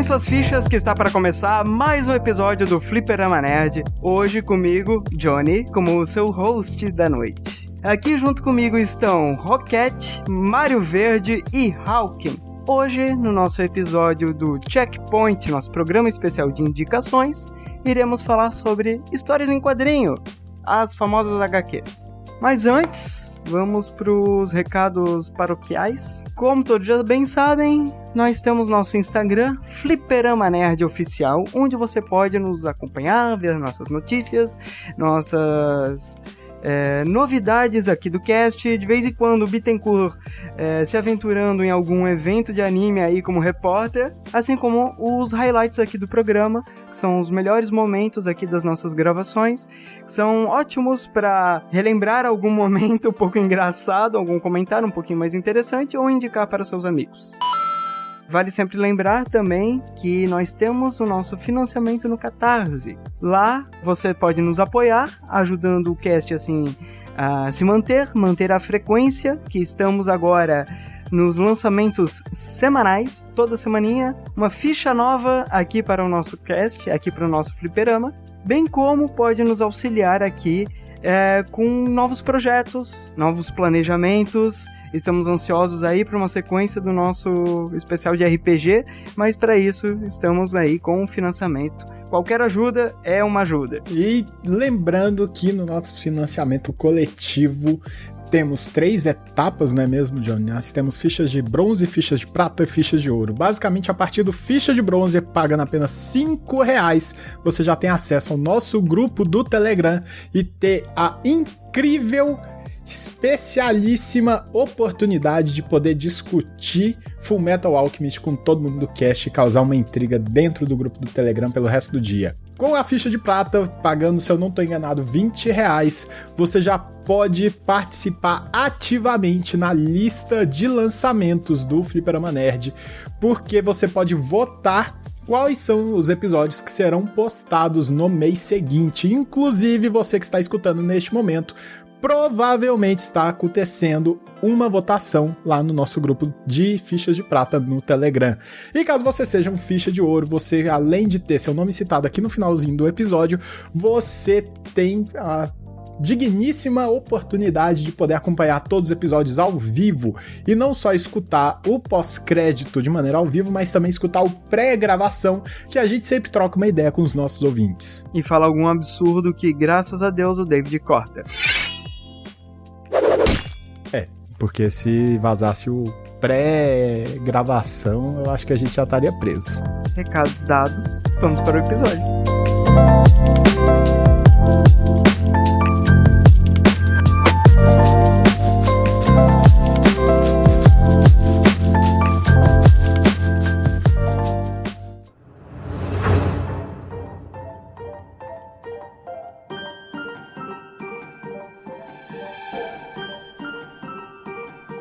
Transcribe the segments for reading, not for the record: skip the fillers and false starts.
Preparem suas fichas que está para começar mais um episódio do Fliperama Nerd. Hoje comigo, Johnny, como o seu host da noite. Aqui junto comigo estão Roquette, Mário Verde e Hawking. Hoje, no nosso episódio do Checkpoint, nosso programa especial de indicações, iremos falar sobre histórias em quadrinho, as famosas HQs. Mas antes, vamos para os recados paroquiais. Como todos já bem sabem, nós temos nosso Instagram, Fliperama Nerd Oficial, onde você pode nos acompanhar, ver nossas notícias, nossas novidades aqui do cast. De vez em quando o Bittencourt se aventurando em algum evento de anime aí como repórter, assim como os highlights aqui do programa, que são os melhores momentos aqui das nossas gravações, que são ótimos para relembrar algum momento um pouco engraçado, algum comentário um pouquinho mais interessante ou indicar para seus amigos. Vale sempre lembrar também que nós temos o nosso financiamento no Catarse. Lá você pode nos apoiar, ajudando o cast assim a se manter a frequência, que estamos agora nos lançamentos semanais, toda semaninha, uma ficha nova aqui para o nosso cast, aqui para o nosso Fliperama, bem como pode nos auxiliar aqui com novos projetos, novos planejamentos. Estamos ansiosos aí para uma sequência do nosso especial de RPG, mas para isso estamos aí com o financiamento. Qualquer ajuda é uma ajuda. E lembrando que no nosso financiamento coletivo temos 3 etapas, não é mesmo, Johnny? Nós temos fichas de bronze, fichas de prata e fichas de ouro. Basicamente, a partir do ficha de bronze, pagando apenas R$5, você já tem acesso ao nosso grupo do Telegram e ter a incrível, especialíssima oportunidade de poder discutir Fullmetal Alchemist com todo mundo do cast e causar uma intriga dentro do grupo do Telegram pelo resto do dia. Com a ficha de prata, pagando, se eu não estou enganado, R$20, você já pode participar ativamente na lista de lançamentos do Fliperama Nerd, porque você pode votar quais são os episódios que serão postados no mês seguinte. Inclusive, você que está escutando neste momento, provavelmente está acontecendo uma votação lá no nosso grupo de fichas de prata no Telegram. E caso você seja um ficha de ouro, você, além de ter seu nome citado aqui no finalzinho do episódio, você tem a digníssima oportunidade de poder acompanhar todos os episódios ao vivo e não só escutar o pós-crédito de maneira ao vivo, mas também escutar o pré-gravação, que a gente sempre troca uma ideia com os nossos ouvintes. E fala algum absurdo que, graças a Deus, o David corta. Porque se vazasse o pré-gravação, eu acho que a gente já estaria preso. Recados dados, vamos para o episódio.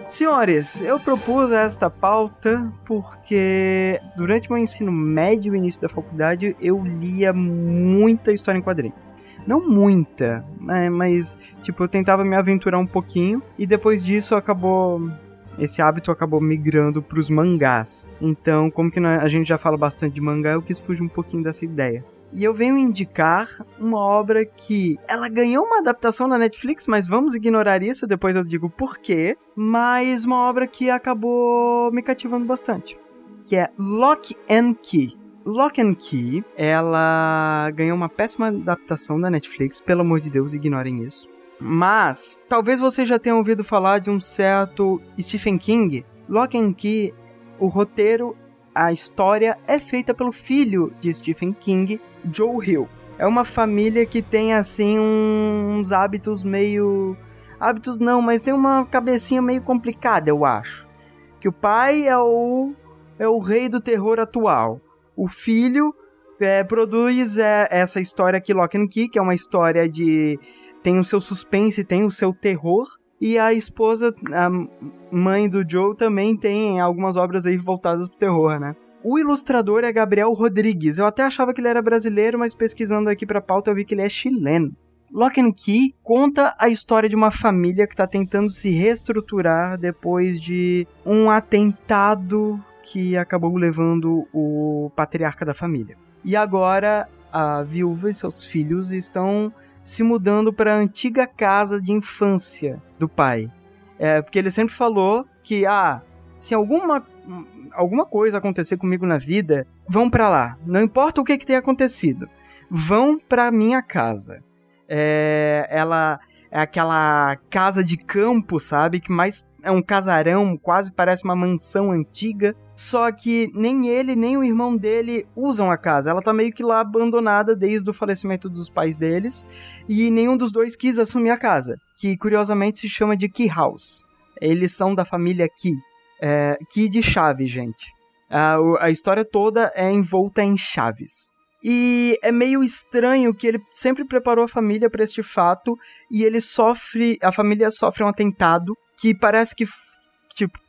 Senhores, eu propus esta pauta porque durante meu ensino médio e início da faculdade eu lia muita história em quadrinho. Não muita, mas tipo, eu tentava me aventurar um pouquinho e depois disso esse hábito acabou migrando para os mangás. Então, como que a gente já fala bastante de mangá, eu quis fugir um pouquinho dessa ideia. E eu venho indicar uma obra que ela ganhou uma adaptação na Netflix, mas vamos ignorar isso, depois eu digo por quê. Mas uma obra que acabou me cativando bastante, que é Lock and Key. Lock and Key, ela ganhou uma péssima adaptação da Netflix, pelo amor de Deus, ignorem isso. Mas, talvez você já tenha ouvido falar de um certo Stephen King. Lock and Key, o roteiro, a história é feita pelo filho de Stephen King, Joe Hill. É uma família que tem, assim, uns hábitos meio... Hábitos não, mas tem uma cabecinha meio complicada, eu acho. Que o pai é o rei do terror atual. O filho produz essa história aqui, Lock and Key, que é uma história de... Tem o seu suspense, tem o seu terror. E a esposa, a mãe do Joe, também tem algumas obras aí voltadas pro terror, né? O ilustrador é Gabriel Rodrigues. Eu até achava que ele era brasileiro, mas pesquisando aqui pra pauta eu vi que ele é chileno. Lock and Key conta a história de uma família que está tentando se reestruturar depois de um atentado que acabou levando o patriarca da família. E agora a viúva e seus filhos estão se mudando para a antiga casa de infância do pai. Porque ele sempre falou que, se alguma coisa acontecer comigo na vida, vão para lá. Não importa o que tenha acontecido. Vão para minha casa. Ela é aquela casa de campo, sabe? Que mais é um casarão, quase parece uma mansão antiga. Só que nem ele, nem o irmão dele usam a casa. Ela tá meio que lá abandonada desde o falecimento dos pais deles. E nenhum dos dois quis assumir a casa, que curiosamente se chama de Key House. Eles são da família Key. Key de chave, gente. A história toda é envolta em chaves. E é meio estranho que ele sempre preparou a família para este fato e a família sofre um atentado que parece que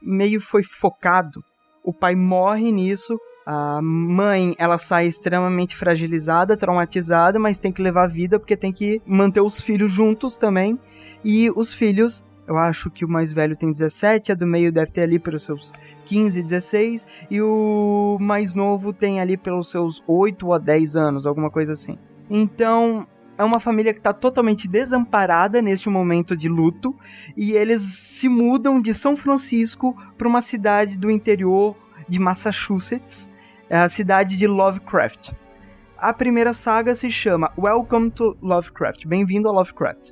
meio foi focado. O pai morre nisso, a mãe ela sai extremamente fragilizada, traumatizada, mas tem que levar a vida porque tem que manter os filhos juntos também. E os filhos, eu acho que o mais velho tem 17, a do meio deve ter ali pelos seus 15, 16, e o mais novo tem ali pelos seus 8 ou 10 anos, alguma coisa assim. Então, é uma família que está totalmente desamparada neste momento de luto, e eles se mudam de São Francisco para uma cidade do interior de Massachusetts, a cidade de Lovecraft. A primeira saga se chama Welcome to Lovecraft, Bem-vindo a Lovecraft.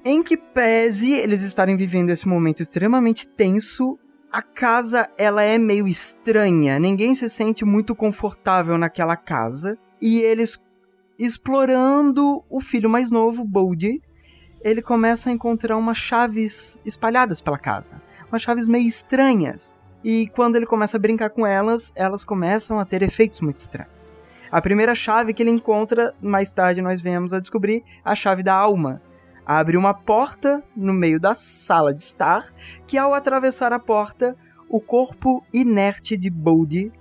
Em que pese eles estarem vivendo esse momento extremamente tenso, a casa ela é meio estranha, ninguém se sente muito confortável naquela casa, e eles, explorando o filho mais novo, Bodhi, ele começa a encontrar umas chaves espalhadas pela casa, umas chaves meio estranhas, e quando ele começa a brincar com elas, elas começam a ter efeitos muito estranhos. A primeira chave que ele encontra, mais tarde nós viemos a descobrir, a chave da alma. Abre uma porta no meio da sala de estar, que ao atravessar a porta, o corpo inerte de Bodhi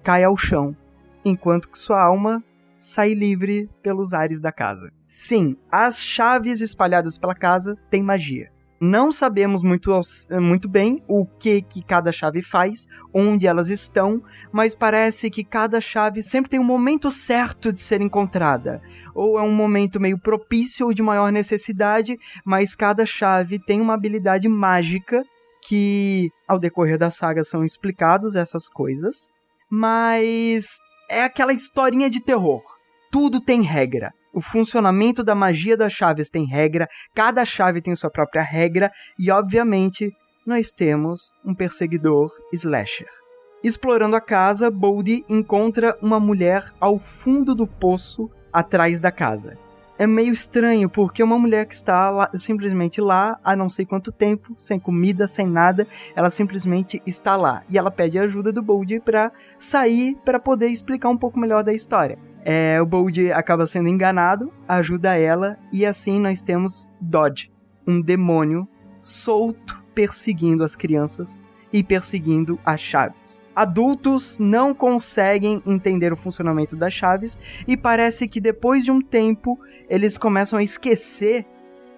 cai ao chão, enquanto que sua alma sai livre pelos ares da casa. Sim, as chaves espalhadas pela casa têm magia. Não sabemos muito bem o que cada chave faz, onde elas estão, mas parece que cada chave sempre tem um momento certo de ser encontrada. Ou é um momento meio propício ou de maior necessidade, mas cada chave tem uma habilidade mágica que, ao decorrer da saga, são explicados essas coisas. Mas é aquela historinha de terror. Tudo tem regra. O funcionamento da magia das chaves tem regra, cada chave tem sua própria regra, e obviamente nós temos um perseguidor slasher. Explorando a casa, Bodhi encontra uma mulher ao fundo do poço atrás da casa. É meio estranho porque uma mulher que está lá, simplesmente lá há não sei quanto tempo, sem comida, sem nada, ela simplesmente está lá. E ela pede ajuda do Bodhi para sair, para poder explicar um pouco melhor da história. O Bodhi acaba sendo enganado, ajuda ela, e assim nós temos Dodge, um demônio solto perseguindo as crianças e perseguindo as chaves. Adultos não conseguem entender o funcionamento das chaves e parece que depois de um tempo eles começam a esquecer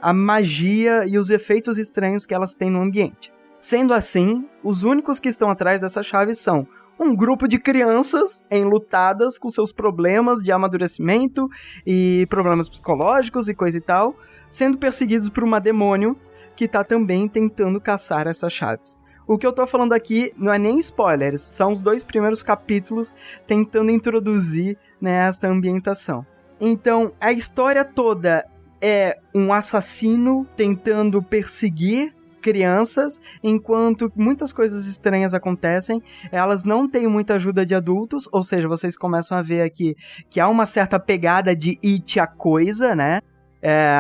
a magia e os efeitos estranhos que elas têm no ambiente. Sendo assim, os únicos que estão atrás dessas chaves são um grupo de crianças enlutadas com seus problemas de amadurecimento e problemas psicológicos e coisa e tal, sendo perseguidos por uma demônio que está também tentando caçar essas chaves. O que eu tô falando aqui não é nem spoilers, são os 2 primeiros capítulos tentando introduzir essa ambientação. Então, a história toda é um assassino tentando perseguir crianças, enquanto muitas coisas estranhas acontecem, elas não têm muita ajuda de adultos, ou seja, vocês começam a ver aqui que há uma certa pegada de It a Coisa, né?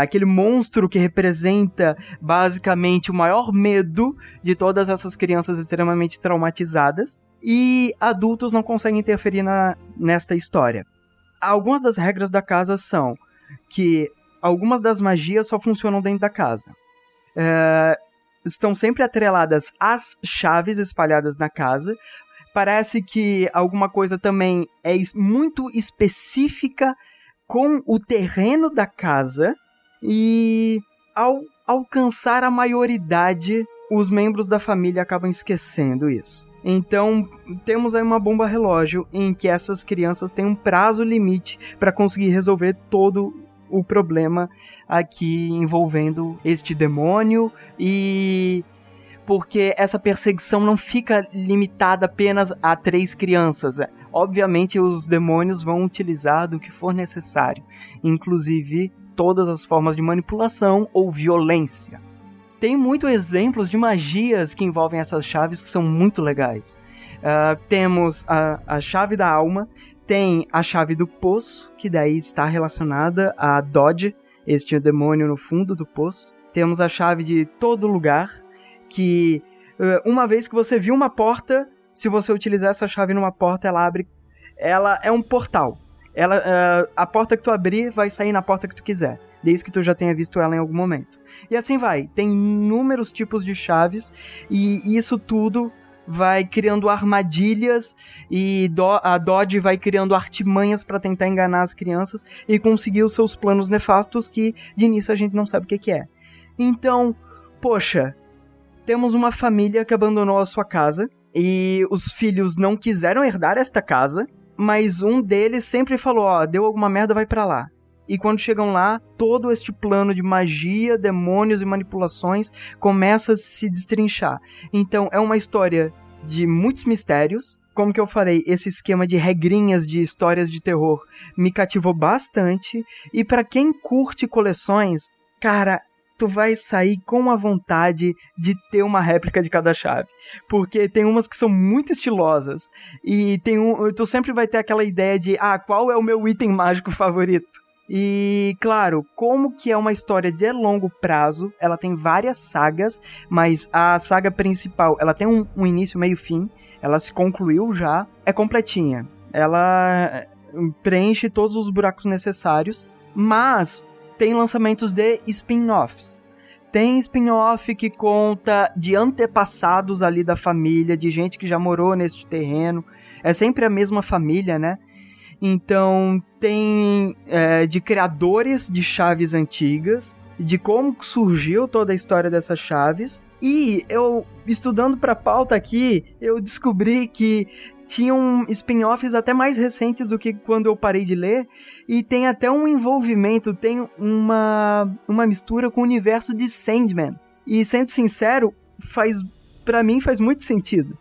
Aquele monstro que representa basicamente o maior medo de todas essas crianças extremamente traumatizadas, e adultos não conseguem interferir nesta história. Algumas das regras da casa são que algumas das magias só funcionam dentro da casa. Estão sempre atreladas às chaves espalhadas na casa. Parece que alguma coisa também é muito específica com o terreno da casa, e ao alcançar a maioridade, os membros da família acabam esquecendo isso. Então, temos aí uma bomba relógio em que essas crianças têm um prazo limite para conseguir resolver todo o problema aqui envolvendo este demônio, e porque essa perseguição não fica limitada apenas a 3 crianças. Obviamente os demônios vão utilizar do que for necessário, inclusive todas as formas de manipulação ou violência. Tem muitos exemplos de magias que envolvem essas chaves que são muito legais. Temos a chave da alma, tem a chave do poço, que daí está relacionada a Dodge, este demônio no fundo do poço. Temos a chave de todo lugar, que uma vez que você viu uma porta, se você utilizar essa chave numa porta, ela abre. Ela é um portal. A porta que tu abrir vai sair na porta que tu quiser, desde que tu já tenha visto ela em algum momento. E assim vai. Tem inúmeros tipos de chaves, e isso tudo vai criando armadilhas, e a Dodge vai criando artimanhas para tentar enganar as crianças e conseguir os seus planos nefastos, que de início a gente não sabe o que é. Então, poxa, temos uma família que abandonou a sua casa, e os filhos não quiseram herdar esta casa, mas um deles sempre falou, deu alguma merda, vai pra lá. E quando chegam lá, todo este plano de magia, demônios e manipulações começa a se destrinchar. Então, é uma história de muitos mistérios. Como que eu falei, esse esquema de regrinhas de histórias de terror me cativou bastante. E pra quem curte coleções, cara, tu vai sair com a vontade de ter uma réplica de cada chave. Porque tem umas que são muito estilosas. E tu sempre vai ter aquela ideia de, qual é o meu item mágico favorito? E, claro, como que é uma história de longo prazo, ela tem várias sagas, mas a saga principal, ela tem um início, meio e fim, ela se concluiu já, é completinha. Ela preenche todos os buracos necessários, mas tem lançamentos de spin-offs. Tem spin-off que conta de antepassados ali da família, de gente que já morou nesse terreno. É sempre a mesma família, né? Então, tem de criadores de chaves antigas, de como surgiu toda a história dessas chaves. E eu, estudando pra pauta aqui, eu descobri que tinham spin-offs até mais recentes do que quando eu parei de ler, e tem até um envolvimento, tem uma mistura com o universo de Sandman. E, sendo sincero, pra mim faz muito sentido.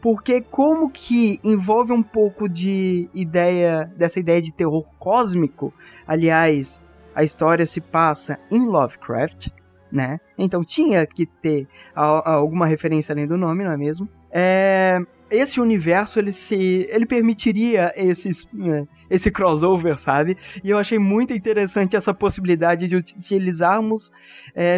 Porque como que envolve um pouco dessa ideia de terror cósmico, aliás, a história se passa em Lovecraft, né? Então tinha que ter alguma referência além do nome, não é mesmo? Esse universo, ele permitiria esse crossover, sabe? E eu achei muito interessante essa possibilidade de utilizarmos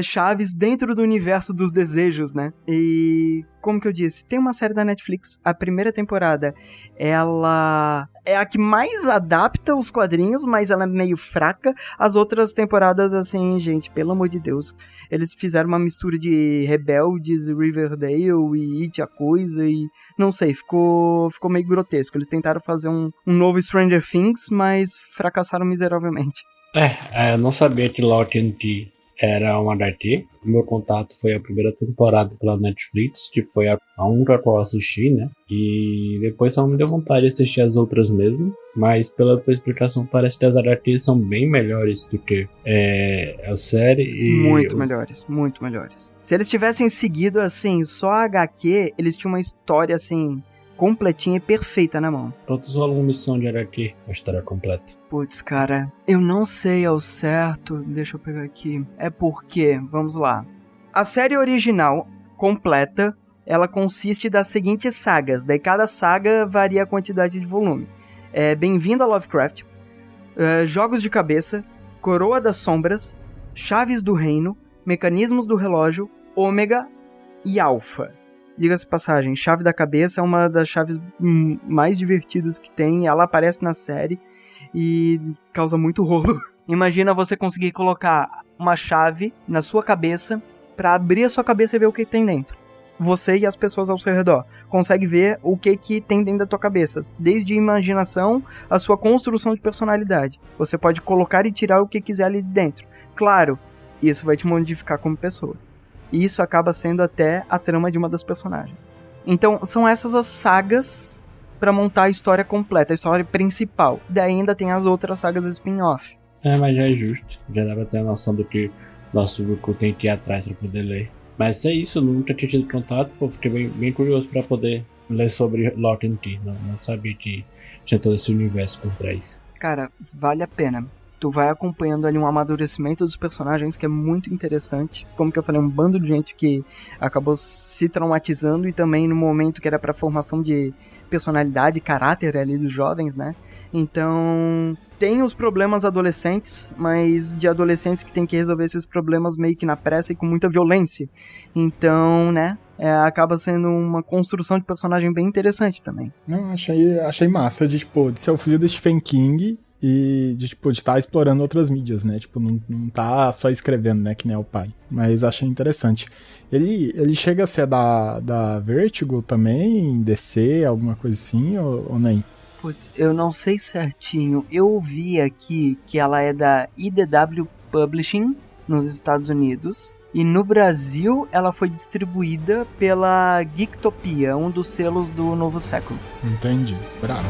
chaves dentro do universo dos desejos, né? E, como que eu disse, tem uma série da Netflix, a primeira temporada, ela é a que mais adapta os quadrinhos, mas ela é meio fraca. As outras temporadas, assim, gente, pelo amor de Deus, eles fizeram uma mistura de Rebeldes, Riverdale e It a Coisa, e não sei, ficou meio grotesco. Eles tentaram fazer um novo Stranger Things, mas fracassaram miseravelmente. Eu não sabia que Law TNT era um HQ. O meu contato foi a primeira temporada pela Netflix, que foi a única que eu assisti, né? E depois só me deu vontade de assistir as outras mesmo. Mas pela tua explicação, parece que as HQs são bem melhores do que a série. Muito melhores, muito melhores. Se eles tivessem seguido, assim, só a HQ, eles tinham uma história, assim, completinha e perfeita na mão. Todos rolam uma missão de HQ, a história completa. Putz, cara, eu não sei ao certo, deixa eu pegar aqui. É porque, vamos lá. A série original, completa, ela consiste das seguintes sagas, daí cada saga varia a quantidade de volume. Bem-vindo a Lovecraft, Jogos de Cabeça, Coroa das Sombras, Chaves do Reino, Mecanismos do Relógio, Ômega e Alpha. Diga-se de passagem, Chave da Cabeça é uma das chaves mais divertidas que tem. Ela aparece na série e causa muito rolo. Imagina você conseguir colocar uma chave na sua cabeça para abrir a sua cabeça e ver o que tem dentro. Você e as pessoas ao seu redor conseguem ver o que tem dentro da tua cabeça. Desde a imaginação, a sua construção de personalidade. Você pode colocar e tirar o que quiser ali dentro. Claro, isso vai te modificar como pessoa. E isso acaba sendo até a trama de uma das personagens. Então, são essas as sagas pra montar a história completa, a história principal. Daí ainda tem as outras sagas spin-off. Mas já é justo. Já dá pra ter a noção do que nosso grupo tem que ir atrás pra poder ler. Mas é isso, eu nunca tinha tido contato, pô, fiquei bem curioso pra poder ler sobre Lock and Key. Não sabia que tinha todo esse universo por trás. Cara, vale a pena. Tu vai acompanhando ali um amadurecimento dos personagens que é muito interessante. Como que eu falei, um bando de gente que acabou se traumatizando e também no momento que era pra formação de personalidade, caráter ali dos jovens, né? Então, tem os problemas adolescentes, mas de adolescentes que tem que resolver esses problemas meio que na pressa e com muita violência. Então, né, acaba sendo uma construção de personagem bem interessante também. Não, achei massa de ser o filho do Stephen King e de estar explorando outras mídias, né? Tipo, não tá só escrevendo, né, que nem é o pai. Mas achei interessante. Ele chega a ser da Vertigo também, DC, alguma coisa assim, ou nem? Putz, eu não sei certinho. Eu ouvi aqui que ela é da IDW Publishing, nos Estados Unidos. E no Brasil, ela foi distribuída pela Geektopia, um dos selos do Novo Século. Entendi. Bravo.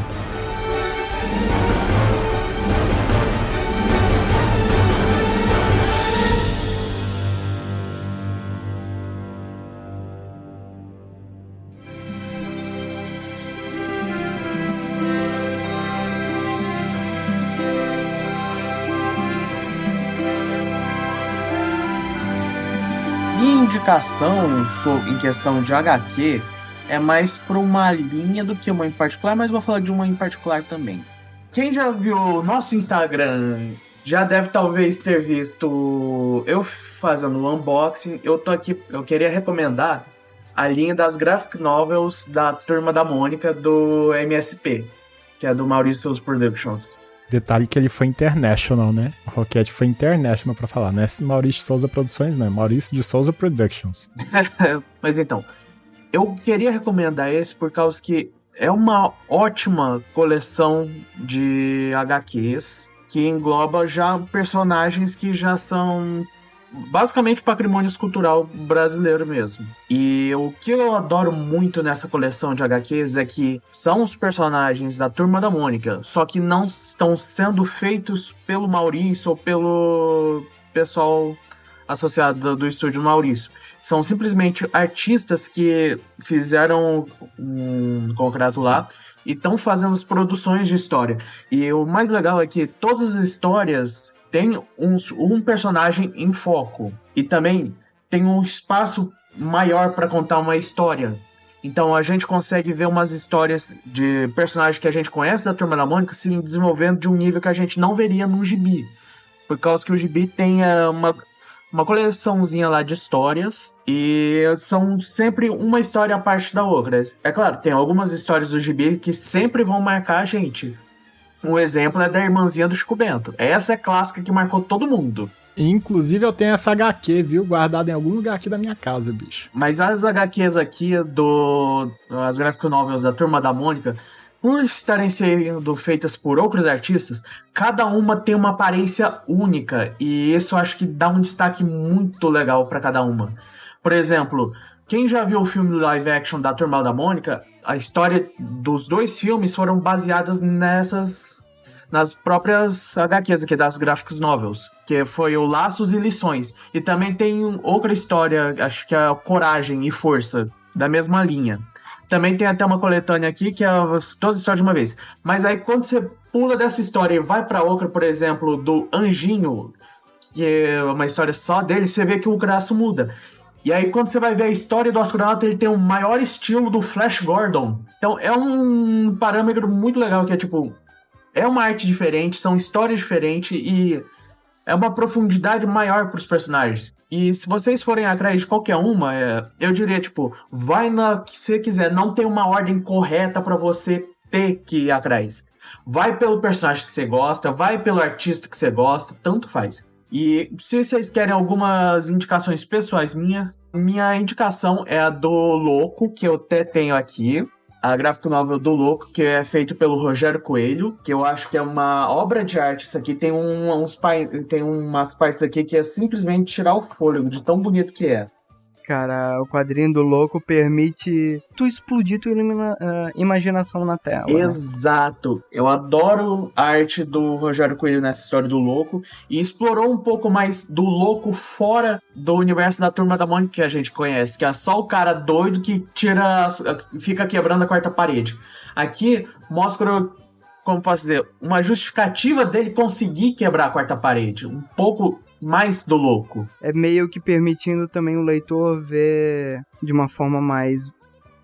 Minha indicação em questão de HQ é mais para uma linha do que uma em particular, mas vou falar de uma em particular também. Quem já viu o nosso Instagram já deve talvez ter visto eu fazendo o unboxing. Eu queria recomendar a linha das graphic novels da Turma da Mônica do MSP, que é do Maurício Souza Productions. Detalhe que ele foi international, né? O Roquete foi international pra falar. Não é Maurício Souza Produções, não. É Maurício de Souza Productions. Mas então, eu queria recomendar esse por causa que é uma ótima coleção de HQs que engloba já personagens que já são basicamente patrimônio cultural brasileiro mesmo. E o que eu adoro muito nessa coleção de HQs é que são os personagens da Turma da Mônica, só que não estão sendo feitos pelo Maurício ou pelo pessoal associado do estúdio Maurício. São simplesmente artistas que fizeram um contrato lá e estão fazendo as produções de história. E o mais legal é que todas as histórias tem um personagem em foco e também tem um espaço maior para contar uma história. Então a gente consegue ver umas histórias de personagens que a gente conhece da Turma da Mônica se desenvolvendo de um nível que a gente não veria no gibi. Por causa que o gibi tem uma coleçãozinha lá de histórias e são sempre uma história à parte da outra. É claro, tem algumas histórias do gibi que sempre vão marcar a gente. Um exemplo é da irmãzinha do Chico Bento. Essa é clássica que marcou todo mundo. Inclusive eu tenho essa HQ, viu? Guardada em algum lugar aqui da minha casa, bicho. Mas as HQs aqui as graphic novels da Turma da Mônica, por estarem sendo feitas por outros artistas, cada uma tem uma aparência única. E isso eu acho que dá um destaque muito legal para cada uma. Por exemplo, quem já viu o filme live action da Turma da Mônica, a história dos dois filmes foram baseadas nas próprias HQs aqui das graphic novels, que foi o Laços e Lições. E também tem outra história, acho que é Coragem e Força, da mesma linha. Também tem até uma coletânea aqui que é todas as histórias de uma vez. Mas aí quando você pula dessa história e vai para outra, por exemplo, do Anjinho, que é uma história só dele, você vê que o traço muda. E aí quando você vai ver a história do astronauta, ele tem o maior estilo do Flash Gordon. Então é um parâmetro muito legal que é tipo... É uma arte diferente, são histórias diferentes e é uma profundidade maior para os personagens. E se vocês forem atrás de qualquer uma, eu diria, tipo, vai na que você quiser. Não tem uma ordem correta para você ter que ir atrás. Vai pelo personagem que você gosta, vai pelo artista que você gosta, tanto faz. E se vocês querem algumas indicações pessoais minha indicação é a do Louco, que eu até tenho aqui. A graphic novel do Louco, que é feito pelo Rogério Coelho, que eu acho que é uma obra de arte. Isso aqui tem umas partes aqui que é simplesmente tirar o fôlego, de tão bonito que é. cara, o quadrinho do louco permite tu explodir tua imaginação na tela. Exato. Né? Eu adoro a arte do Rogério Coelho nessa história do louco e explorou um pouco mais do louco fora do universo da Turma da Mônica que a gente conhece, que é só o cara doido que fica quebrando a quarta parede. Aqui mostra, como posso dizer, uma justificativa dele conseguir quebrar a quarta parede, um pouco mais do louco. É meio que permitindo também o leitor ver de uma forma mais...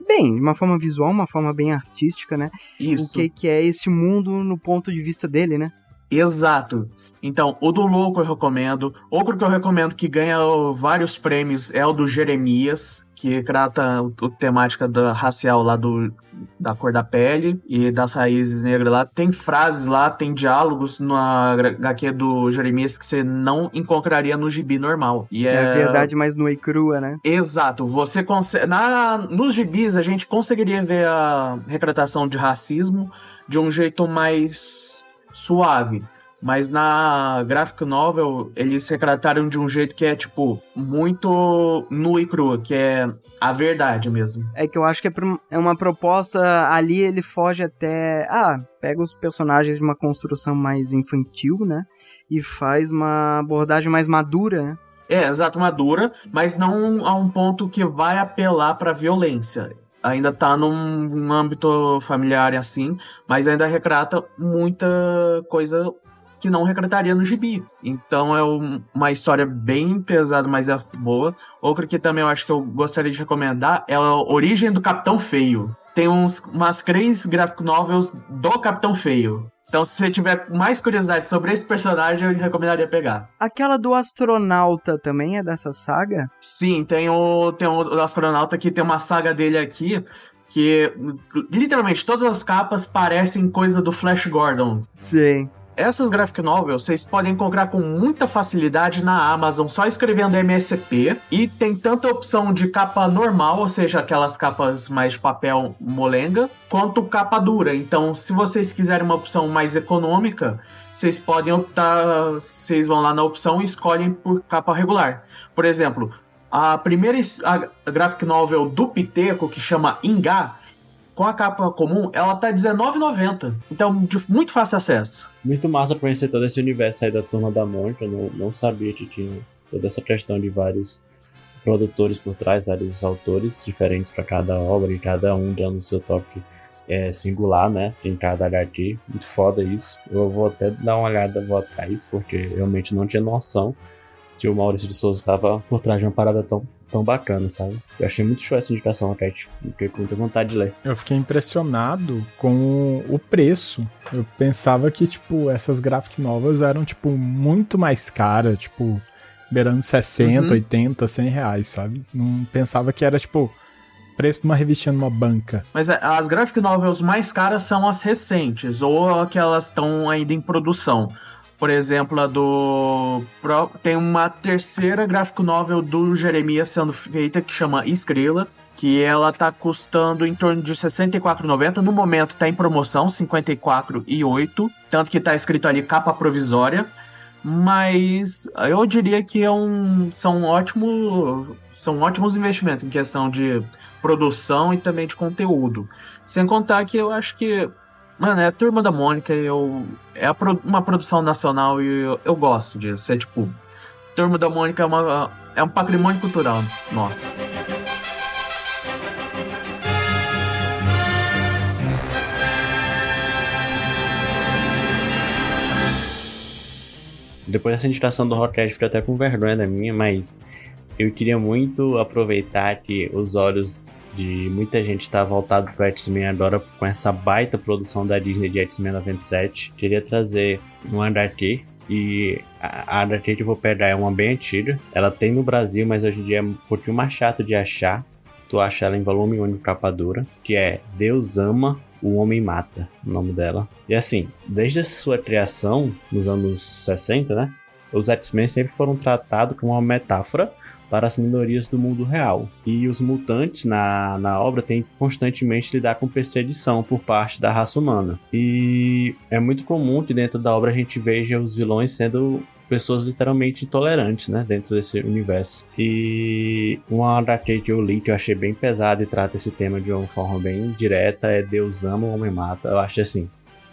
Bem, de uma forma visual, uma forma bem artística, né? Isso. O que é esse mundo no ponto de vista dele, né? Exato. Então, o do louco eu recomendo. Outro que eu recomendo que ganha vários prêmios é o do Jeremias, que trata a temática da racial lá da cor da pele e das raízes negras lá. Tem frases lá, tem diálogos na HQ do Jeremias que você não encontraria no gibi normal. E é a verdade mais nua e crua, né? Exato. Você consegue... Nos gibis a gente conseguiria ver a retratação de racismo de um jeito mais suave, mas na graphic novel eles retrataram de um jeito que é tipo muito nua e crua, que é a verdade mesmo. É que eu acho que é uma proposta ali, ele foge até pega os personagens de uma construção mais infantil, né, e faz uma abordagem mais madura, né? Exato, madura, mas não a um ponto que vai apelar pra violência. Ainda tá num âmbito familiar assim, mas ainda retrata muita coisa que não retrataria no gibi. Então é uma história bem pesada, mas é boa. Outra que também eu acho que eu gostaria de recomendar é a Origem do Capitão Feio. Tem umas 3 graphic novels do Capitão Feio. Então, se você tiver mais curiosidade sobre esse personagem, eu recomendaria pegar. Aquela do astronauta também é dessa saga? Sim, tem o astronauta que tem uma saga dele aqui, que literalmente todas as capas parecem coisa do Flash Gordon. Sim. Essas graphic novels vocês podem encontrar com muita facilidade na Amazon só escrevendo MSP, e tem tanta opção de capa normal, ou seja, aquelas capas mais de papel molenga, quanto capa dura. Então, se vocês quiserem uma opção mais econômica, vocês podem optar, vocês vão lá na opção e escolhem por capa regular. Por exemplo, a primeira graphic novel do Piteco, que chama Ingá, com a capa comum, ela tá R$19,90. Então, de muito fácil acesso. Muito massa pra conhecer todo esse universo aí da Turma da Mônica. Não sabia que tinha toda essa questão de vários produtores por trás, vários autores diferentes para cada obra, e cada um dando o seu toque singular, né? Em cada HQ. Muito foda isso. Eu vou até dar uma olhada, vou atrás, porque realmente não tinha noção que o Maurício de Souza estava por trás de uma parada tão bacana, sabe? Eu achei muito show essa indicação até, fiquei com muita vontade de ler. Eu fiquei impressionado com o preço. Eu pensava que, essas graphic novels eram, muito mais caras, beirando 60, 80, 100 reais, sabe? Não pensava que era, preço de uma revistinha numa banca. Mas as graphic novels mais caras são as recentes, ou aquelas estão ainda em produção. Por exemplo, tem uma terceira graphic novel do Jeremias sendo feita, que chama Escrila, que ela tá custando em torno de R$64,90. No momento tá em promoção, R$54,08. Tanto que tá escrito ali capa provisória. Mas eu diria que são ótimos investimentos em questão de produção e também de conteúdo. Sem contar que eu acho que... Mano, é a Turma da Mônica, uma produção nacional e eu gosto disso. Turma da Mônica é um patrimônio cultural nosso. Depois dessa indicação do Rocket, fiquei até com vergonha da minha, mas eu queria muito aproveitar que os olhos de muita gente está voltado pro X-Men agora com essa baita produção da Disney de X-Men 97. Queria trazer um HQ, e a HQ que eu vou pegar é uma bem antiga. Ela tem no Brasil, mas hoje em dia é um pouquinho mais chato de achar. Tu acha ela em volume único, capa dura, que é Deus Ama, o Homem Mata, o nome dela. E assim, desde a sua criação, nos anos 60, né, os X-Men sempre foram tratados como uma metáfora para as minorias do mundo real. E os mutantes na obra têm constantemente lidar com perseguição por parte da raça humana. E é muito comum que dentro da obra a gente veja os vilões sendo pessoas literalmente intolerantes, né, dentro desse universo. E uma HQ que eu li que eu achei bem pesada e trata esse tema de uma forma bem direta é Deus Ama, o Homem Mata. Eu acho assim,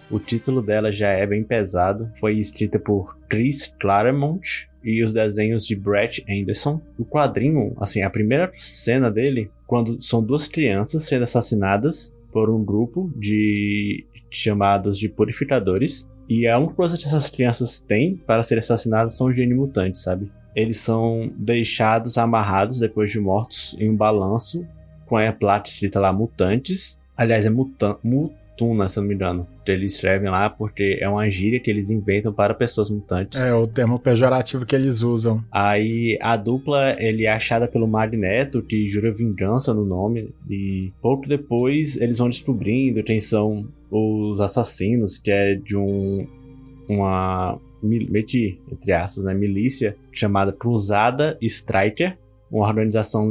o título dela já é bem pesado. Foi escrita por Chris Claremont e os desenhos de Brett Anderson. O quadrinho, assim, a primeira cena dele, quando são duas crianças sendo assassinadas por um grupo de chamados de purificadores. E a única coisa que essas crianças têm para serem assassinadas são os gene mutantes, sabe? Eles são deixados amarrados depois de mortos em um balanço com a placa escrita lá mutantes. Aliás, é mutuna, se eu não me engano. Eles escrevem lá porque é uma gíria que eles inventam para pessoas mutantes. É o termo pejorativo que eles usam. Aí a dupla ele é achada pelo Magneto, que jura vingança no nome. E pouco depois eles vão descobrindo quem são os assassinos, que é de uma entre aspas, né, milícia chamada Cruzada Striker, uma organização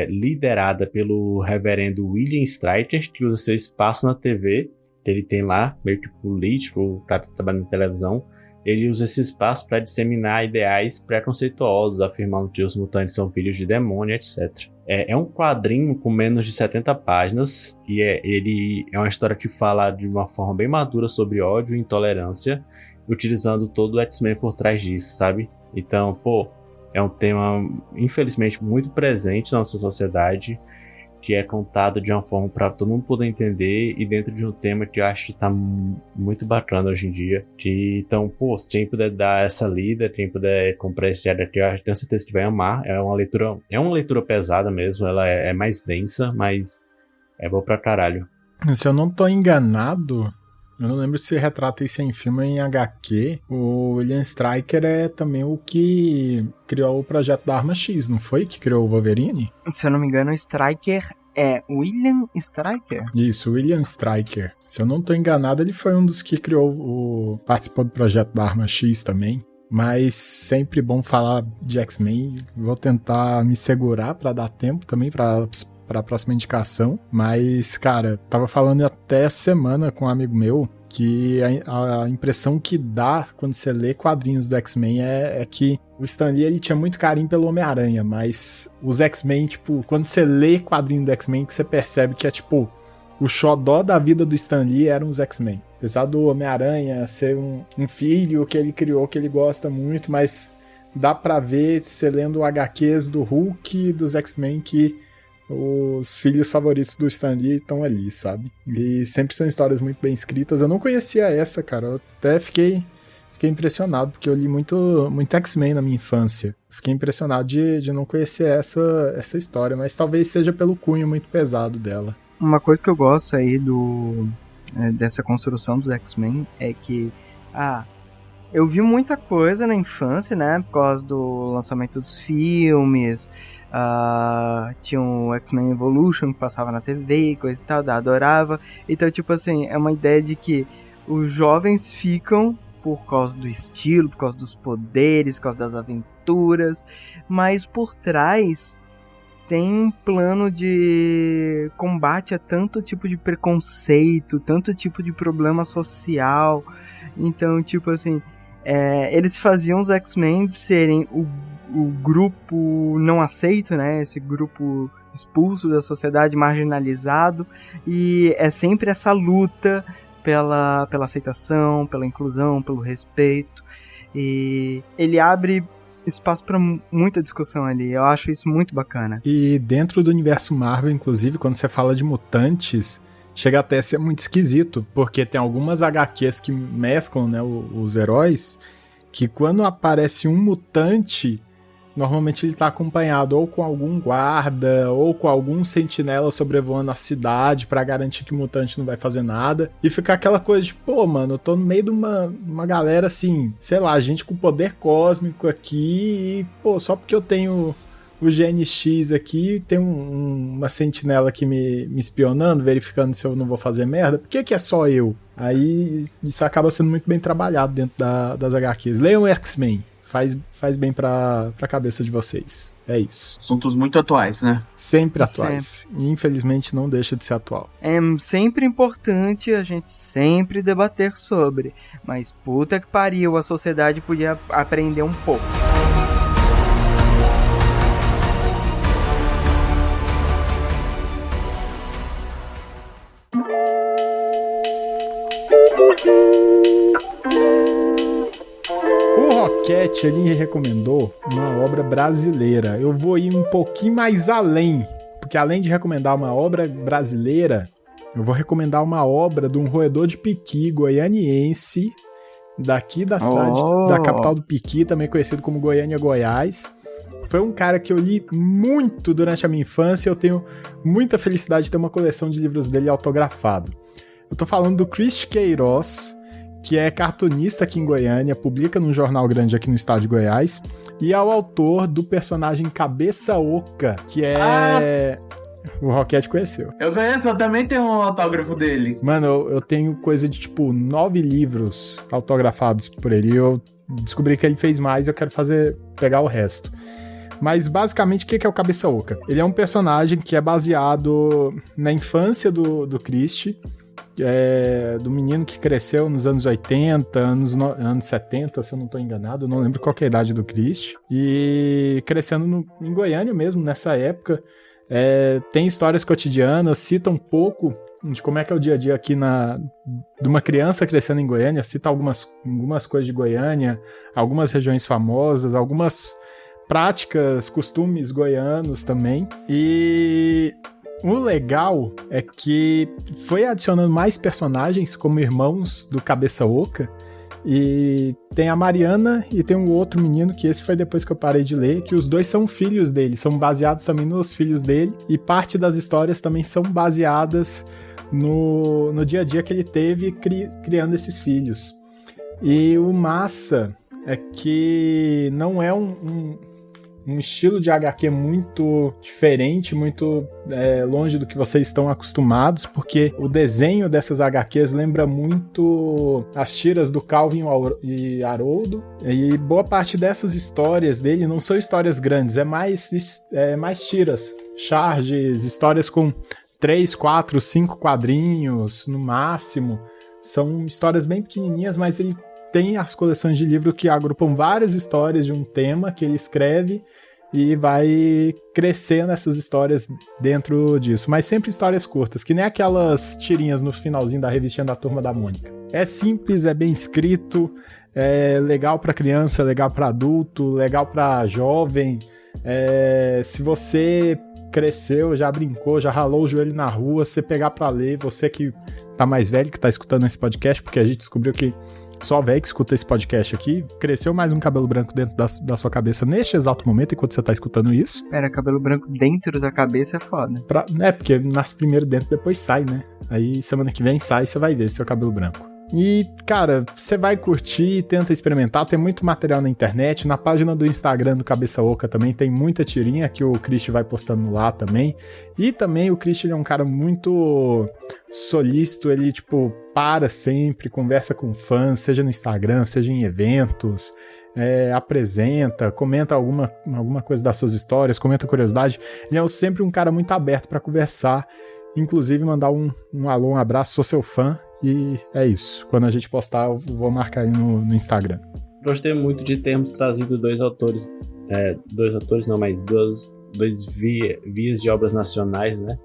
liderada pelo reverendo William Striker, que usa seu espaço na TV, que ele tem lá, meio que político, o cara que trabalha na televisão. Ele usa esse espaço para disseminar ideais preconceituosos, afirmando que os mutantes são filhos de demônio, etc. É um quadrinho com menos de 70 páginas, e ele é uma história que fala de uma forma bem madura sobre ódio e intolerância, utilizando todo o X-Men por trás disso, sabe? Então, é um tema, infelizmente, muito presente na nossa sociedade, que é contado de uma forma para todo mundo poder entender, e dentro de um tema que eu acho que tá muito bacana hoje em dia. Então, se quem puder dar essa lida, quem puder comprar esse HQ, eu tenho certeza que vai amar. É uma leitura pesada mesmo, ela é mais densa, mas é boa pra caralho. Se eu não tô enganado, eu não lembro se retrata isso em filme ou em HQ. O William Stryker é também o que criou o projeto da Arma X, não foi? Que criou o Wolverine? Se eu não me engano, o Stryker é William Stryker? Isso, William Stryker. Se eu não tô enganado, ele foi um dos que participou do projeto da Arma X também. Mas sempre bom falar de X-Men. Vou tentar me segurar pra dar tempo também pra próxima indicação, mas, cara, tava falando até essa semana com um amigo meu que a impressão que dá quando você lê quadrinhos do X-Men é que o Stan Lee, ele tinha muito carinho pelo Homem-Aranha, mas os X-Men, tipo, quando você lê quadrinho do X-Men, que você percebe que é, tipo, o xodó da vida do Stan Lee eram os X-Men. Apesar do Homem-Aranha ser um filho que ele criou, que ele gosta muito, mas dá pra ver, você lendo HQs do Hulk e dos X-Men, que os filhos favoritos do Stan Lee estão ali, sabe? E sempre são histórias muito bem escritas. Eu não conhecia essa, cara. Eu até fiquei impressionado, porque eu li muito X-Men na minha infância. Fiquei impressionado de não conhecer essa história, mas talvez seja pelo cunho muito pesado dela. Uma coisa que eu gosto aí dessa construção dos X-Men é que eu vi muita coisa na infância, né? Por causa do lançamento dos filmes. Tinha o X-Men Evolution que passava na TV e coisa e tal, adorava. Então, tipo assim, é uma ideia de que os jovens ficam por causa do estilo, por causa dos poderes, por causa das aventuras, mas por trás tem um plano de combate a tanto tipo de preconceito, tanto tipo de problema social. Então, tipo assim, eles faziam os X-Men de serem o grupo não aceito, né? Esse grupo expulso da sociedade, marginalizado, e é sempre essa luta pela aceitação, pela inclusão, pelo respeito, e ele abre espaço para muita discussão ali. Eu acho isso muito bacana. E dentro do universo Marvel, inclusive, quando você fala de mutantes, chega até a ser muito esquisito, porque tem algumas HQs que mesclam, né, os heróis, que quando aparece um mutante, normalmente ele tá acompanhado ou com algum guarda, ou com algum sentinela sobrevoando a cidade pra garantir que o mutante não vai fazer nada. E fica aquela coisa de, mano, eu tô no meio de uma galera assim, sei lá, gente com poder cósmico aqui, e, só porque eu tenho o GNX aqui, tem uma sentinela aqui me espionando, verificando se eu não vou fazer merda, por que é só eu? Aí isso acaba sendo muito bem trabalhado dentro das HQs. Leiam X-Men. Faz bem pra cabeça de vocês. É isso. Assuntos muito atuais, né? Sempre atuais. E infelizmente não deixa de ser atual. É sempre importante a gente sempre debater sobre. Mas puta que pariu, a sociedade podia aprender um pouco. O Roquete, ele recomendou uma obra brasileira. Eu vou ir um pouquinho mais além, porque além de recomendar uma obra brasileira, eu vou recomendar uma obra de um roedor de piqui goianiense, daqui da cidade, da capital do piqui, também conhecido como Goiânia, Goiás. Foi um cara que eu li muito durante a minha infância, eu tenho muita felicidade de ter uma coleção de livros dele autografado. Eu tô falando do Cristi Queiroz, que é cartunista aqui em Goiânia, publica num jornal grande aqui no estado de Goiás, e é o autor do personagem Cabeça Oca, que é... O Roquete conheceu. Eu conheço, eu também tenho um autógrafo dele. Mano, eu tenho coisa de, 9 livros autografados por ele, e eu descobri que ele fez mais e eu quero pegar o resto. Mas, basicamente, o que é o Cabeça Oca? Ele é um personagem que é baseado na infância do Cristi, do menino que cresceu nos anos 80, anos 70, se eu não estou enganado, eu não lembro qual que é a idade do Cristi, e crescendo em Goiânia mesmo, nessa época. Tem histórias cotidianas, cita um pouco de como é que é o dia a dia aqui de uma criança crescendo em Goiânia, cita algumas coisas de Goiânia, algumas regiões famosas, algumas práticas, costumes goianos também. E o legal é que foi adicionando mais personagens como irmãos do Cabeça Oca. E tem a Mariana e tem um outro menino, que esse foi depois que eu parei de ler, que os dois são filhos dele, são baseados também nos filhos dele, e parte das histórias também são baseadas no dia a dia que ele teve criando esses filhos. E o massa é que não é um estilo de HQ muito diferente, muito longe do que vocês estão acostumados, porque o desenho dessas HQs lembra muito as tiras do Calvin e Haroldo, e boa parte dessas histórias dele não são histórias grandes, é mais tiras, charges, histórias com 3, 4, 5 quadrinhos no máximo. São histórias bem pequenininhas, mas ele tem as coleções de livro que agrupam várias histórias de um tema que ele escreve e vai crescendo essas histórias dentro disso. Mas sempre histórias curtas, que nem aquelas tirinhas no finalzinho da revistinha da Turma da Mônica. É simples, é bem escrito, é legal para criança, legal para adulto, legal para jovem. Se você cresceu, já brincou, já ralou o joelho na rua, você pegar para ler, você que tá mais velho, que tá escutando esse podcast, porque a gente descobriu que só velho que escuta esse podcast aqui, cresceu mais um cabelo branco dentro da sua cabeça neste exato momento, enquanto você tá escutando isso. Pera, cabelo branco dentro da cabeça é foda. Porque nasce primeiro dentro, depois sai, né? Aí semana que vem sai e você vai ver seu cabelo branco. E, cara, você vai curtir, tenta experimentar, tem muito material na internet, na página do Instagram do Cabeça Oca também tem muita tirinha que o Cristi vai postando lá também. E também o Cristi, ele é um cara muito solícito, ele, para sempre, conversa com fãs, seja no Instagram, seja em eventos, apresenta, comenta alguma coisa das suas histórias, comenta curiosidade. Ele é sempre um cara muito aberto para conversar, inclusive mandar um alô, um abraço, sou seu fã. E é isso. Quando a gente postar, eu vou marcar aí no Instagram. Gostei muito de termos trazido dois autores não, mas dois vias de obras nacionais, né?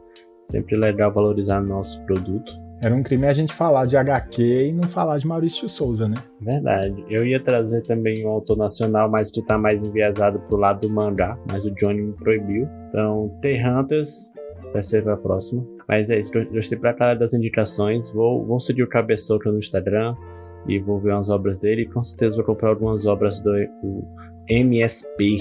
Sempre legal valorizar nosso produto. Era um crime a gente falar de HQ e não falar de Maurício de Souza, né? Verdade. Eu ia trazer também um autor nacional, mas que tá mais enviesado pro lado do mangá, mas o Johnny me proibiu. Então, T-Hunters vai ser pra próxima. Mas é isso, gostei pra caralho das indicações. Vou seguir o Cabeça Oca no Instagram e vou ver umas obras dele. E com certeza vou comprar algumas obras do MSP,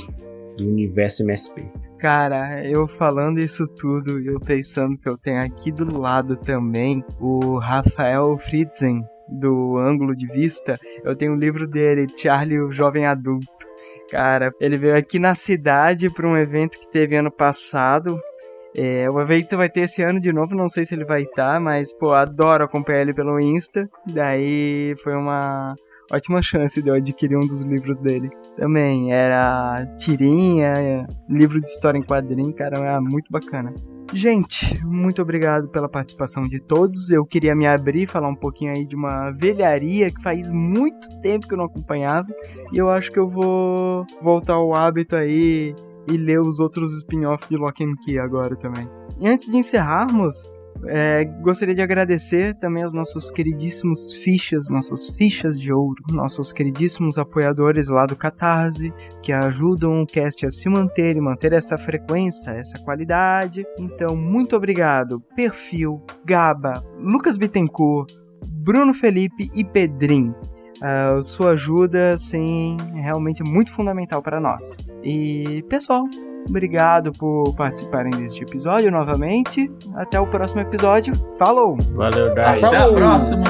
do universo MSP. Cara, eu falando isso tudo e eu pensando que eu tenho aqui do lado também o Rafael Fritzen, do Ângulo de Vista. Eu tenho um livro dele, Charlie, o Jovem Adulto. Cara, ele veio aqui na cidade para um evento que teve ano passado. O evento vai ter esse ano de novo, não sei se ele vai estar, mas, adoro acompanhar ele pelo Insta. Daí foi uma ótima chance de eu adquirir um dos livros dele. Também era tirinha, livro de história em quadrinho, cara, é muito bacana. Gente, muito obrigado pela participação de todos. Eu queria me abrir e falar um pouquinho aí de uma velharia que faz muito tempo que eu não acompanhava. E eu acho que eu vou voltar ao hábito aí e ler os outros spin-off de Lock and Key agora também. E antes de encerrarmos, gostaria de agradecer também aos nossos queridíssimos nossas fichas de ouro, nossos queridíssimos apoiadores lá do Catarse, que ajudam o cast a se manter e manter essa frequência, essa qualidade. Então, muito obrigado, Perfil, Gaba, Lucas Bittencourt, Bruno Felipe e Pedrinho. Sua ajuda, sim, realmente é muito fundamental para nós. E, pessoal, obrigado por participarem deste episódio novamente. Até o próximo episódio. Falou! Valeu, guys. Até a próxima!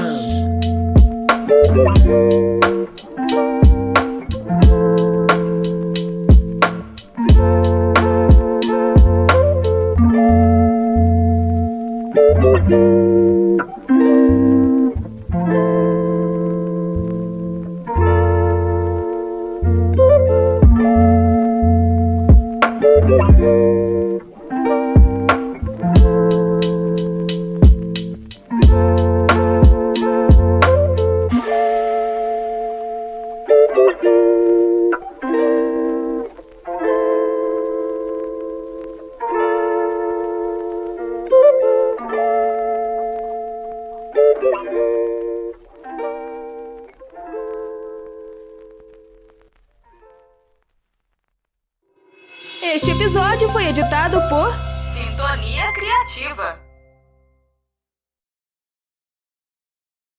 Este episódio foi editado por Sintonia Criativa.